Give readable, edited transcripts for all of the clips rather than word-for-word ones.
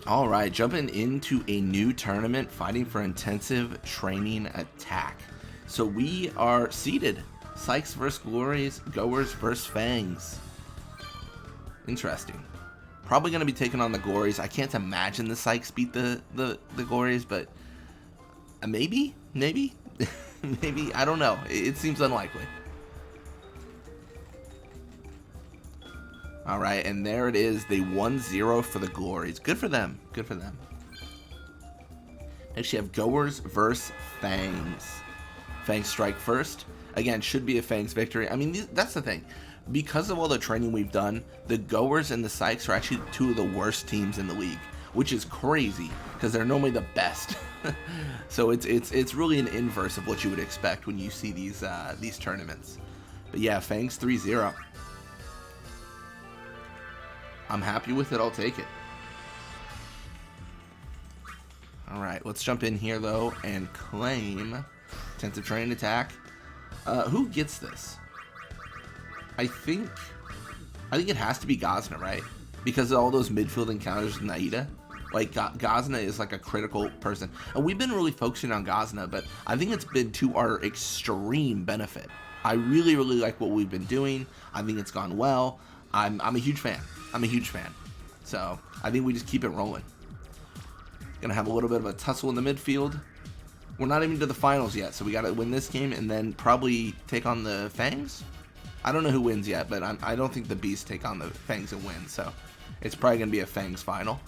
All right, jumping into a new tournament, fighting for intensive training attack. So we are seeded. Sykes versus Glories, Goers versus Fangs. Interesting. Probably going to be taking on the Glories. I can't imagine the Sykes beat the Glories, but maybe? Maybe? Maybe? I don't know. It seems unlikely. All right, and there it is. They 1-0 for the Glories. Good for them. Good for them. Next, you have Goers versus Fangs. Fangs strike first. Again, should be a Fangs victory. I mean, that's the thing. Because of all the training we've done, the Goers and the Sykes are actually two of the worst teams in the league, which is crazy because they're normally the best. So it's really an inverse of what you would expect when you see these tournaments. But yeah, Fangs 3-0. I'm happy with it. I'll take it. All right, let's jump in here though and claim intensive training attack. Who gets this? I think it has to be Gazna, right? Because of all those midfield encounters with Naida. Like, Gazna is like a critical person. And we've been really focusing on Gazna, but I think it's been to our extreme benefit. I really, really like what we've been doing. I think it's gone well. I'm a huge fan. I'm a huge fan. So, I think we just keep it rolling. Gonna have a little bit of a tussle in the midfield. We're not even to the finals yet, so we gotta win this game and then probably take on the Fangs. I don't know who wins yet, but I don't think the Beasts take on the Fangs and win, so it's probably gonna be a Fangs final.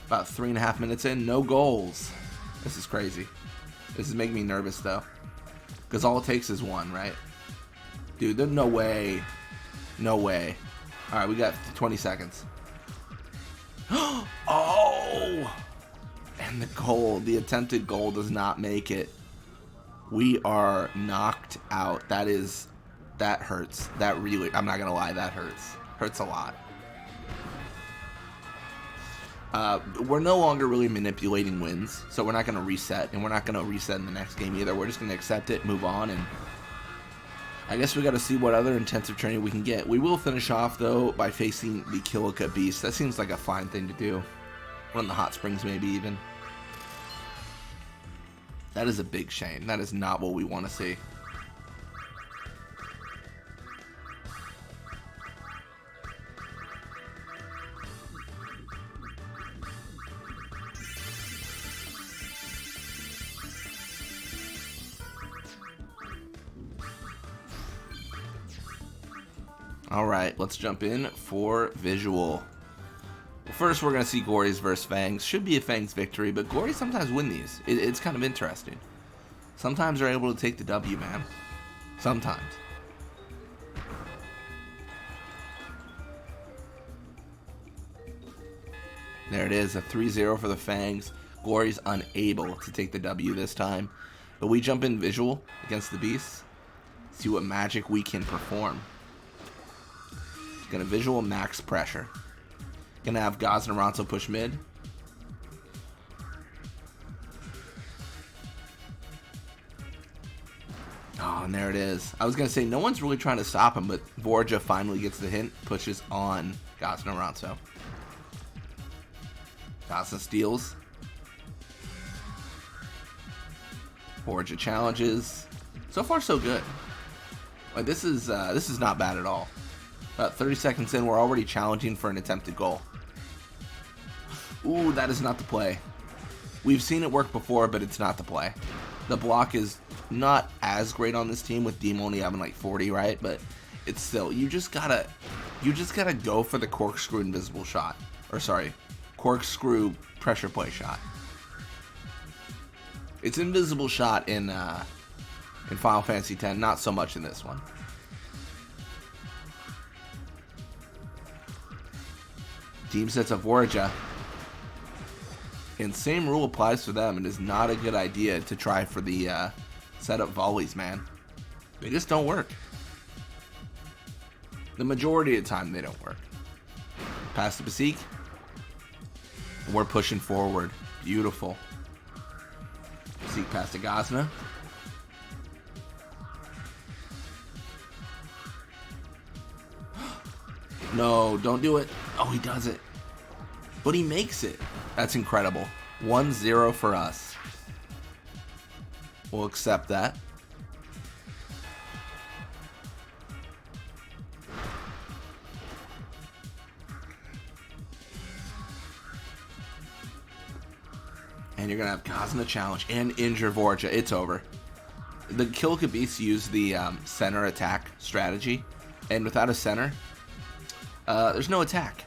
About 3.5 minutes in, no goals. This is crazy. This is making me nervous though, because all it takes is one, right? Dude, there's no way. No way. All right, we got 20 seconds. Oh! And the goal, the attempted goal does not make it. We are knocked out. That hurts. That really, I'm not going to lie, that hurts. Hurts a lot. We're no longer really manipulating wins, so we're not going to reset, and we're not going to reset in the next game either. We're just going to accept it, move on, and I guess we got to see what other intensive training we can get. We will finish off, though, by facing the Kilika Beast. That seems like a fine thing to do. Run the hot springs, maybe, even. That is a big shame. That is not what we want to see. Alright, let's jump in for visual. First, we're going to see Glories versus Fangs. Should be a Fangs victory, but Glories sometimes win these. It's kind of interesting. Sometimes they're able to take the W, man. Sometimes. There it is, a 3-0 for the Fangs. Glories unable to take the W this time. But we jump in visual against the Beasts. See what magic we can perform. Gonna visual max pressure. Gonna have Gazna Ronso push mid. Oh, and there it is. I was gonna say no one's really trying to stop him, but Borja finally gets the hint, pushes on Gazna Ronso. Gazna steals. Borja challenges. So far, so good. Like this is not bad at all. About 30 seconds in, we're already challenging for an attempted goal. Ooh, that is not the play. We've seen it work before, but it's not the play. The block is not as great on this team with Deem only having like 40, right? But it's still, you just gotta go for the corkscrew invisible shot. Or sorry, corkscrew pressure play shot. It's invisible shot in Final Fantasy X, not so much in this one. Team sets up Vorja. And same rule applies to them. It is not a good idea to try for the setup volleys, man. They just don't work. The majority of the time, they don't work. Pass to Basik. We're pushing forward. Beautiful. Basik pass to Gazna. No, don't do it. Oh, he does it. but he makes it. That's incredible. 1-0 for us. We'll accept that. And you're going to have Gazna challenge and injure Vorja. It's over. The Kilkabeast used the center attack strategy. And without a center, there's no attack.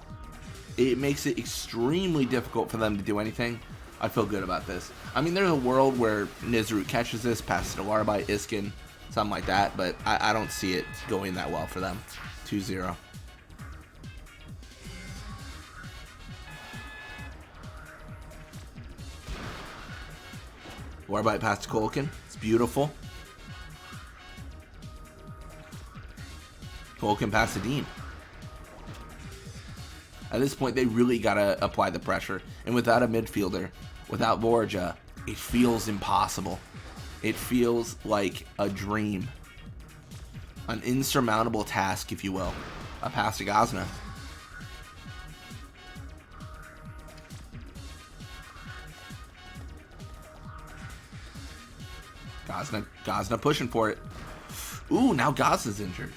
It makes it extremely difficult for them to do anything. I feel good about this. I mean, there's a world where Nizrut catches this, passes to Larby, Iskin, something like that. But I don't see it going that well for them. 2-0. Warbite past to Kolkin. It's beautiful. Kolkin past to Dean. At this point, they really got to apply the pressure. And without a midfielder, without Vorja, it feels impossible. It feels like a dream. An insurmountable task, if you will. A pass to Gazna. Gazna pushing for it. Ooh, now Gazna's injured.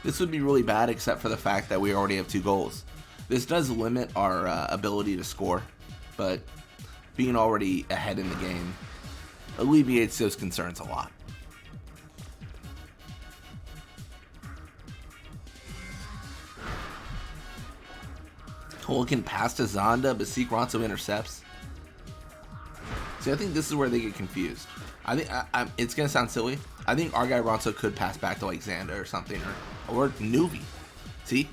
This would be really bad except for the fact that we already have 2 goals. This does limit our ability to score, but being already ahead in the game alleviates those concerns a lot. Tolkien pass to Zonda, but Ronso intercepts. See, I think this is where they get confused. I think it's gonna sound silly. I think our guy Ronso could pass back to like Xanda or something, or Nuvi. See,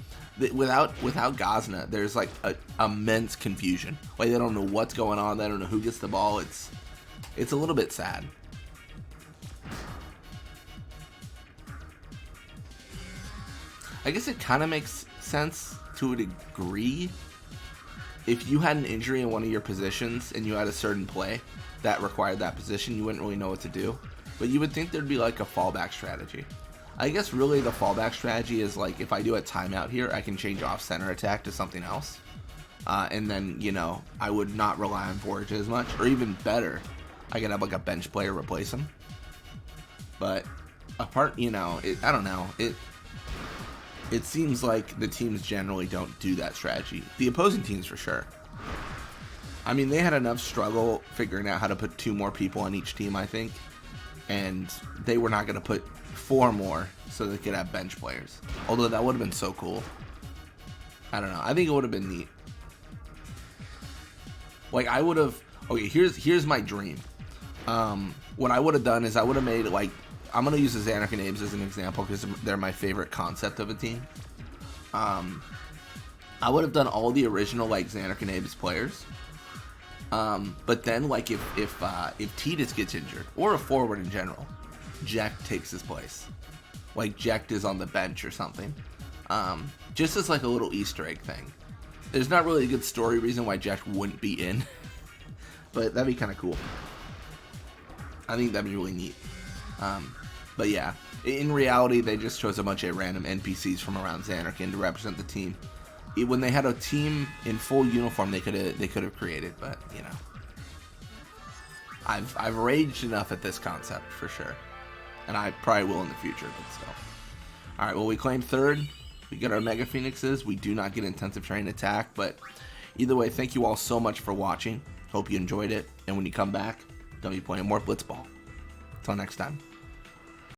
without Gazna, there's like a immense confusion. Like they don't know what's going on. They don't know who gets the ball. It's a little bit sad. I guess it kind of makes sense to a degree. If you had an injury in one of your positions and you had a certain play that required that position, you wouldn't really know what to do. But you would think there'd be like a fallback strategy. I guess really the fallback strategy is like if I do a timeout here, I can change off center attack to something else. And then, you know, I would not rely on Forge as much. Or even better, I could have like a bench player replace him. But apart, you know, I don't know. It seems like the teams generally don't do that strategy. The opposing teams for sure. I mean, they had enough struggle figuring out how to put 2 more people on each team, I think. And they were not going to put 4 more so they could have bench players. Although that would have been so cool. I don't know. I think it would have been neat. Like, I would have... Okay, here's my dream. What I would have done is I would have made, like... I'm going to use the Xanarch and Abes as an example because they're my favorite concept of a team. I would have done all the original, like, Xanarch and Abes players. But then, like, if Tidus gets injured, or a forward in general, Jack takes his place. Like, Jack is on the bench or something. Just as, like, a little Easter egg thing. There's not really a good story reason why Jack wouldn't be in. But that'd be kind of cool. I think that'd be really neat. But yeah, in reality, they just chose a bunch of random NPCs from around Xanarch to represent the team. When they had a team in full uniform, they could have created, but you know, I've raged enough at this concept for sure, and I probably will in the future, but still. All right, well, we claim 3rd. We get our Mega Phoenixes. We do not get intensive terrain attack, but either way, thank you all so much for watching. Hope you enjoyed it, and when you come back, don't be playing more Blitzball. Until next time.